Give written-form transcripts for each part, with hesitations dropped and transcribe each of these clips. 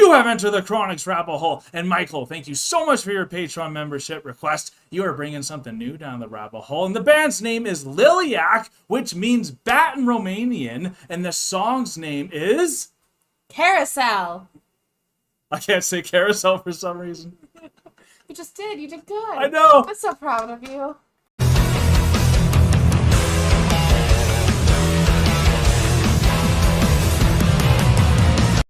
You have entered the Chronic's rabbit hole. And Michael, thank you so much for your Patreon membership request. You are bringing something new down the rabbit hole. And the band's name is Liliac, which means bat in Romanian. And the song's name is... Carousel. I can't say Carousel for some reason. You just did. You did good. I know. I'm so proud of you.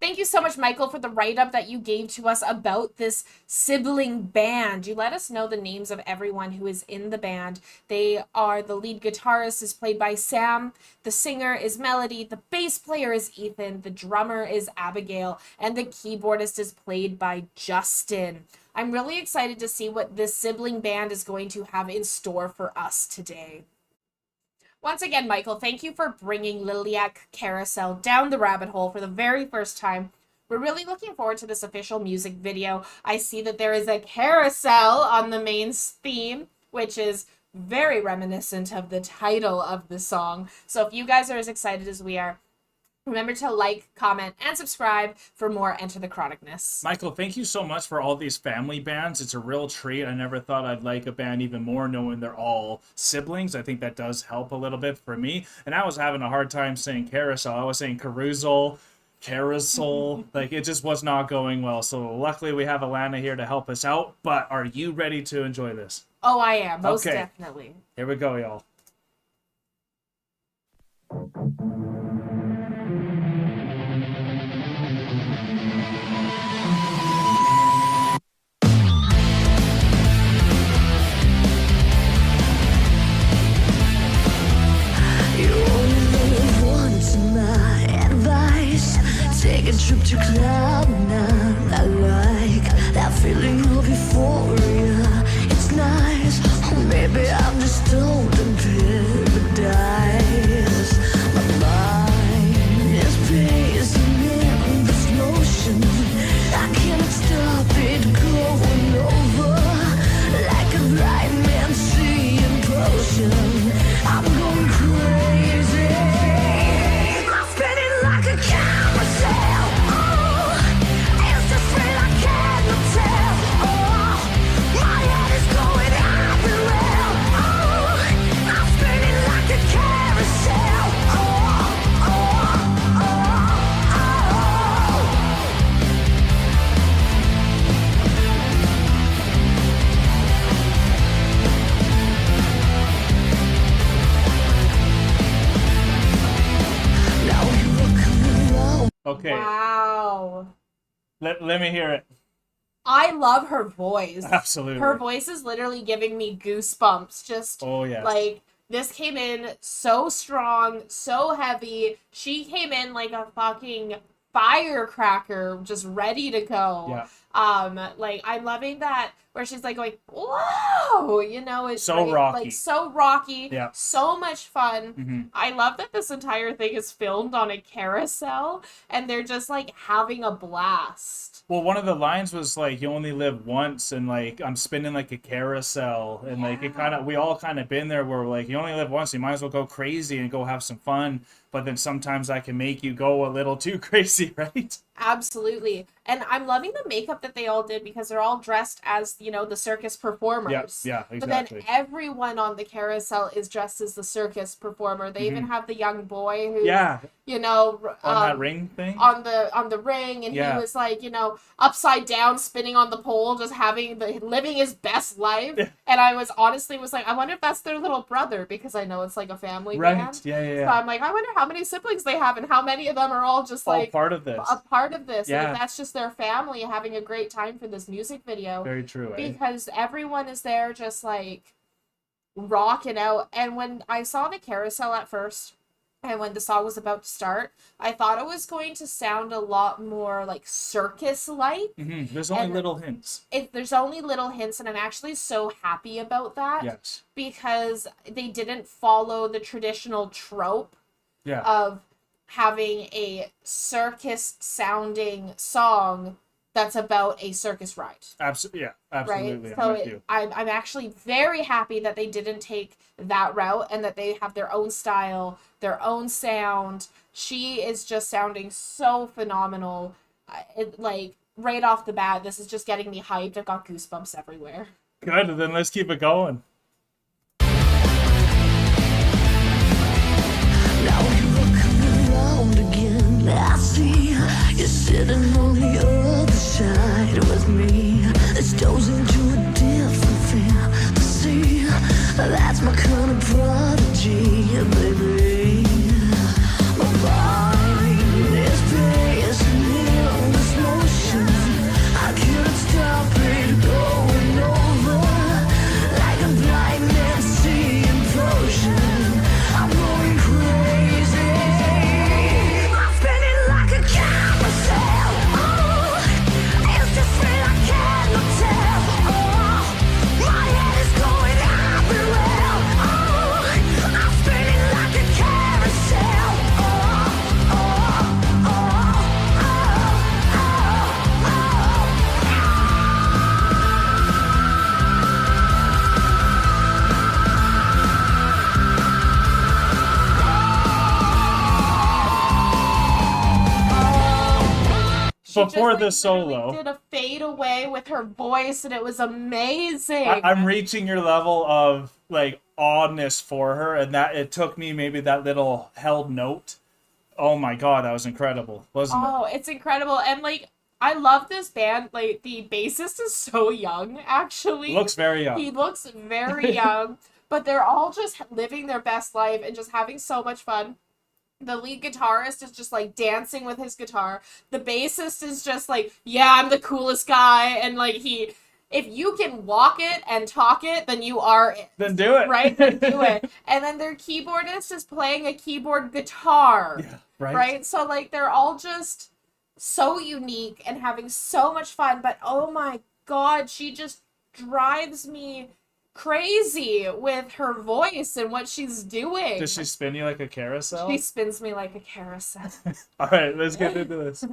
Thank you so much, Michael, for the write-up that you gave to us about this sibling band. You let us know the names of everyone who is in the band. They are, the lead guitarist is played by Sam, the singer is Melody, the bass player is Ethan, the drummer is Abigail, and the keyboardist is played by Justin. I'm really excited to see what this sibling band is going to have in store for us today. Once again, Michael, thank you for bringing Liliac Carousel down the rabbit hole for the very first time. We're really looking forward to this official music video. I see that there is a carousel on the main theme, which is very reminiscent of the title of the song. So if you guys are as excited as we are, remember to like, comment, and subscribe for more Enter the Chronicness. Michael, thank you so much for all these family bands. It's a real treat. I never thought I'd like a band even more knowing they're all siblings. I think that does help a little bit for me. And I was having a hard time saying Carousel. I was saying Carousel, like it just was not going well. So luckily we have Alanna here to help us out. But are you ready to enjoy this? Oh, I am. Most definitely. Here we go, y'all. Take a trip to Cloud9. I like that feeling of euphoria. It's nice, or maybe I'm just old in paradise. My mind is pacing in this motion. I cannot stop it going over like a blind man seeing potion. I'm going crazy. I'm spinning like a carousel. Oh, it's the thrill I cannot tell. Oh, my head is going everywhere. Oh, I'm spinning like a carousel. Oh, oh, oh, oh. Now you're coming around. Okay, Wow. let me hear it. I love her voice. Absolutely. Her voice is literally giving me goosebumps. Just Oh, yes. like, this came in so strong, so heavy. She came in like a fucking firecracker, just ready to go. Yeah. Like, I'm loving that where she's like going, whoa, you know, it's So like, rocky. like so rocky, Yeah. so much fun. Mhm. I love that this entire thing is filmed on a carousel and they're just like having a blast. Well, one of the lines was like, "You only live once," and like I'm spinning like a carousel, and like it kind of, we all kind of been there where we're like, you only live once, you might as well go crazy and go have some fun. But then sometimes I can make you go a little too crazy, right? Absolutely. And I'm loving the makeup that they all did because they're all dressed as, you know, the circus performers. Yeah, But exactly. then everyone on the carousel is dressed as the circus performer. They even have the young boy who, Yeah, you know, on that ring thing. on the ring, and Yeah. he was like, you know, upside down, spinning on the pole, just living his best life. And I was like, I wonder if that's their little brother, because I know it's like a family Right. band. Yeah. So I'm like, I wonder how many siblings they have and how many of them are all just All like part of this. a part of this. Yeah. And if that's just their family having a great time for this music video. Very true. Eh? Because everyone is there just like rocking out. And when I saw the carousel at first, and when the song was about to start, I thought it was going to sound a lot more like circus-like. There's only And little hints. There's only little hints, and I'm actually so happy about that. Yes. Because they didn't follow the traditional trope Yeah. of having a circus-sounding song that's about a circus ride. Absolutely. Yeah. Absolutely. Right? So I'm with you. I'm actually very happy that they didn't take that route and that they have their own style, their own sound. She is just sounding so phenomenal. right off the bat, this is just getting me hyped. I've got goosebumps everywhere. Good, then let's keep it going. Now you're coming around again. I see you're sitting on the other side with me. This goes into a different fantasy. That's my kind of prodigy, baby. My mind is pacing in this motion. I can't stop it going over like a blind man seeing potion. I'm going crazy. I'm spinning like a carousel. Oh, it's just real, I cannot tell. Oh, my head is going everywhere. Oh, I'm spinning like a carousel. Oh, oh, oh, She Before just, the like, solo, literally did a fade away with her voice, and it was amazing. I'm reaching your level of like awness for her, and that it took me maybe that little held note. Oh my god, that was incredible, wasn't it? Oh, it's incredible. And like, I love this band. Like, the bassist is so young, actually. Looks very young. He looks very young, but they're all just living their best life and just having so much fun. The lead guitarist is just like dancing with his guitar. The bassist is just like, yeah, I'm the coolest guy. And like, if you can walk it and talk it, then you are it. Then do it. Right? Then do it. And then their keyboardist is playing a keyboard guitar. Yeah, right. Right? So like, they're all just so unique and having so much fun. But oh my god, she just drives me crazy with her voice and what she's doing. Does she spin you like a carousel? She spins me like a carousel. All right, let's get into this.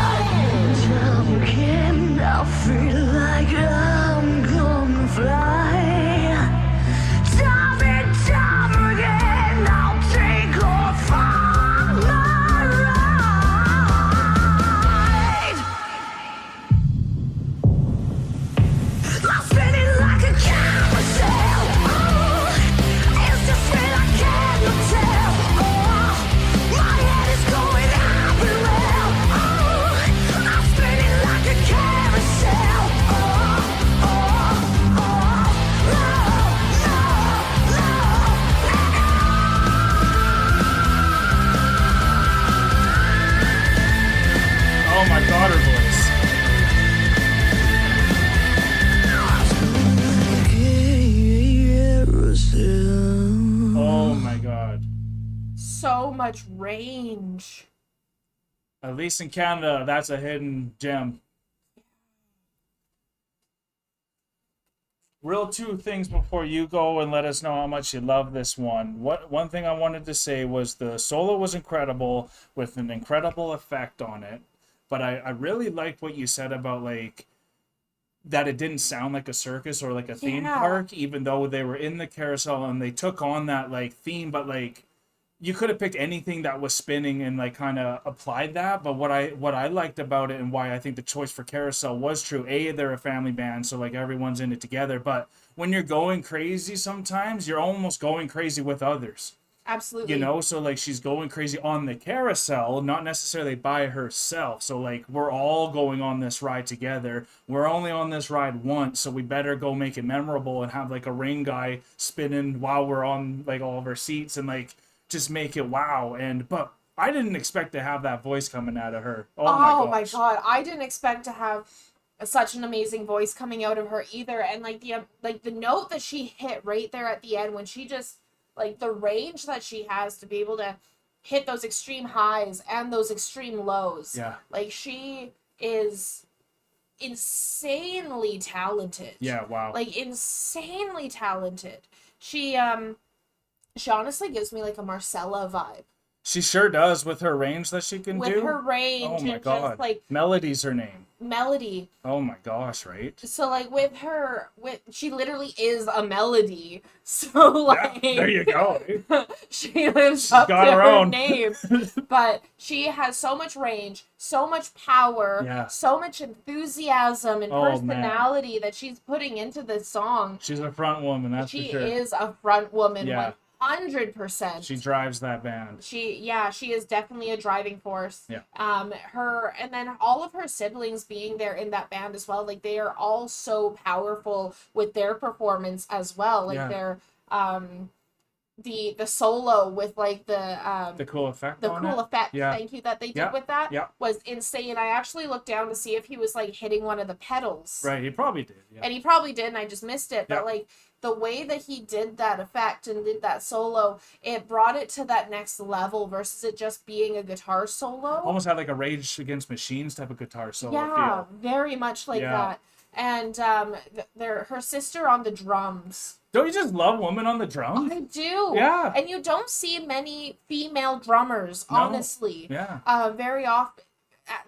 time again, I feel like I'm gonna fly. Time and time again, I'll take off on my ride. I'm spinning like a carousel. Oh, it's just real, I cannot tell. Oh, my head is going everywhere. Oh, I'm spinning like a carousel. Oh, oh, oh, Oh my god, her voice. carousel. Oh my god. So much range. At least in Canada, that's a hidden gem. Real two things before you go and let us know how much you love this one. One thing I wanted to say was the solo was incredible with an incredible effect on it. But I really liked what you said about like that it didn't sound like a circus or like a theme Yeah. park, even though they were in the carousel and they took on that like theme, but like you could have picked anything that was spinning and like kind of applied that. But what I liked about it and why I think the choice for Carousel was true. A, they're a family band, so like everyone's in it together. But when you're going crazy, sometimes you're almost going crazy with others. Absolutely. You know, so like she's going crazy on the carousel, not necessarily by herself. So like we're all going on this ride together. We're only on this ride once, so we better go make it memorable and have like a ring guy spinning while we're on like all of our seats and like just make it wow. And but I didn't expect to have that voice coming out of her. Oh my god, I didn't expect to have such an amazing voice coming out of her either. And like the note that she hit right there at the end when she just like the range that she has to be able to hit those extreme highs and those extreme lows. Yeah. Like she is insanely talented. Yeah, wow. Like insanely talented. She honestly gives me like a Marcella vibe. She sure does with her range that she can With do. her range Oh my and god. just like Melody's her name. melody. Oh my gosh, right? So like with her, she literally is a melody. So like There you go. she lives up to got her her own. name. But she has so much range, so much power, Yeah. so much enthusiasm and Oh, man. personality that she's putting into this song. She's a front woman, that's She for sure. is a front woman, Yeah. 100%. She drives that band. She is definitely a driving force. Yeah. Her, and then all of her siblings being there in that band as well, like they are all so powerful with their performance as well. Like Yeah. their the solo with like The cool effect. the on cool it. effect, Yeah. thank you, that they did Yeah. with that Yeah. was insane. I actually looked down to see if he was like hitting one of the pedals. Right, he probably did. Yeah. And he probably did, and I just missed it. Yeah. But like the way that he did that effect and did that solo, it brought it to that next level versus it just being a guitar solo. Almost had like a Rage Against Machines type of guitar solo Yeah, feel. very much like Yeah. that. And her sister on the drums. Don't you just love women on the drums? I do. Yeah. And you don't see many female drummers, No. honestly. Yeah. Very often.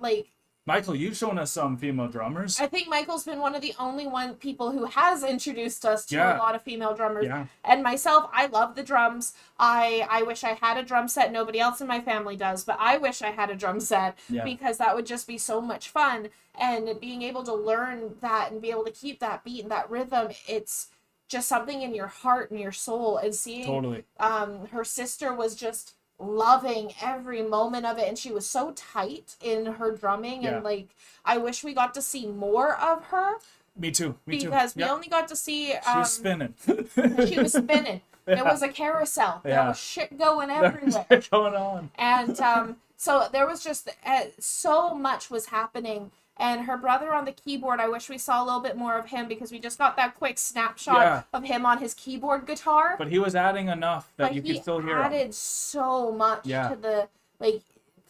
Like, Michael, you've shown us some female drummers. I think Michael's been one of the only people who has introduced us to Yeah. a lot of female drummers. Yeah. And myself, I love the drums. I wish I had a drum set. Nobody else in my family does, but I wish I had a drum set Yeah. because that would just be so much fun. And being able to learn that and be able to keep that beat and that rhythm, it's just something in your heart and your soul. And seeing Totally. her sister was just loving every moment of it, and she was so tight in her drumming. Yeah. And like, I wish we got to see more of her Me too. Me too. because we Yeah. only got to see She was spinning. she was spinning. There was a carousel. There Yeah. was shit going There's everywhere. shit going on. And so there was just so much was happening. And her brother on the keyboard, I wish we saw a little bit more of him because we just got that quick snapshot Yeah. of him on his keyboard guitar. But he was adding enough that you could still hear him. added so much Yeah. to the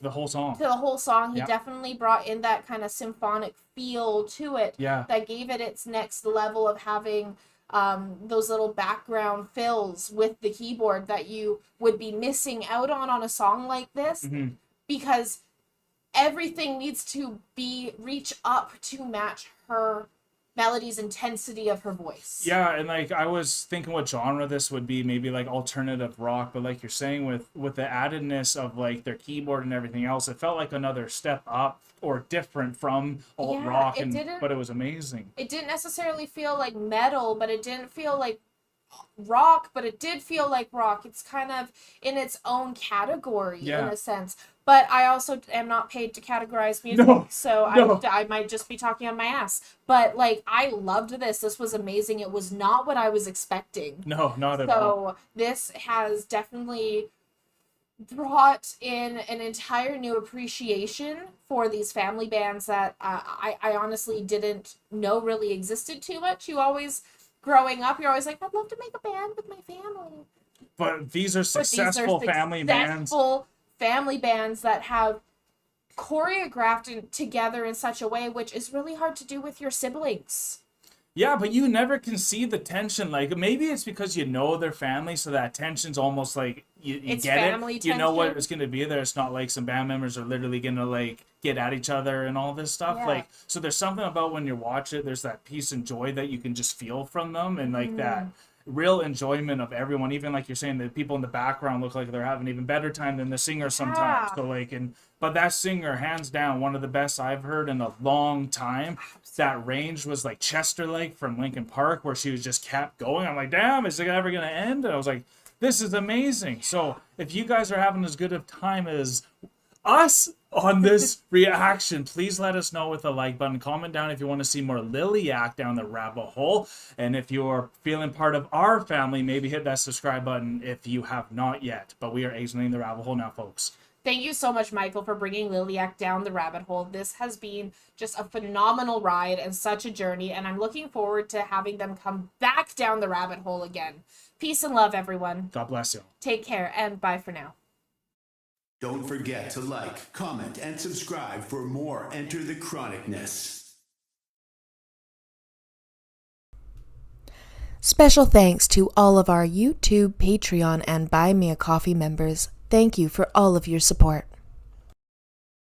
The whole song. to the whole song. He Yeah. definitely brought in that kind of symphonic feel to it Yeah. that gave it its next level of having those little background fills with the keyboard that you would be missing out on a song like this hmm because everything needs to reach up to match her melody's intensity of her voice. Yeah, and like I was thinking what genre this would be, maybe like alternative rock, but like you're saying with the addedness of like their keyboard and everything else, it felt like another step up or different from alt Yeah, rock, it but it was amazing. It didn't necessarily feel like metal, but it didn't feel like rock, but it did feel like rock. It's kind of in its own category in Yeah. a sense. But I also am not paid to categorize music, No, so no. I might just be talking on my ass. But like, I loved this. This was amazing. It was not what I was expecting. No, not at all. So this has definitely brought in an entire new appreciation for these family bands that I honestly didn't know really existed too much. Growing up, you're always like, I'd love to make a band with my family. But these are But these are successful family bands. successful family bands that have choreographed together in such a way which is really hard to do with your siblings. Yeah, but you never can see the tension. Like maybe it's because you know their family, so that tension's almost like you It's get family it. You know what tension. it's gonna be there. It's not like some band members are literally gonna like get at each other and all this stuff. Yeah. Like so, there's something about when you watch it. There's that peace and joy that you can just feel from them, and like that real enjoyment of everyone. Even like you're saying, the people in the background look like they're having even better time than the singer sometimes. Yeah. So like but that singer, hands down, one of the best I've heard in a long time. That range was like Chester Lake from Linkin Park, where she was just kept going. I'm like, damn, is it ever gonna end? And I was like, this is amazing. So if you guys are having as good of time as us on this reaction, please let us know with a like button. Comment down if you want to see more Liliac down the rabbit hole. And if you're feeling part of our family, maybe hit that subscribe button if you have not yet. But we are exiting the rabbit hole now, folks. Thank you so much, Michael, for bringing Liliac down the rabbit hole. This has been just a phenomenal ride and such a journey, and I'm looking forward to having them come back down the rabbit hole again. Peace and love, everyone. God bless you. Take care, and bye for now. Don't forget to like, comment, and subscribe for more Enter the Chronicness. Special thanks to all of our YouTube, Patreon, and Buy Me a Coffee members. Thank you for all of your support.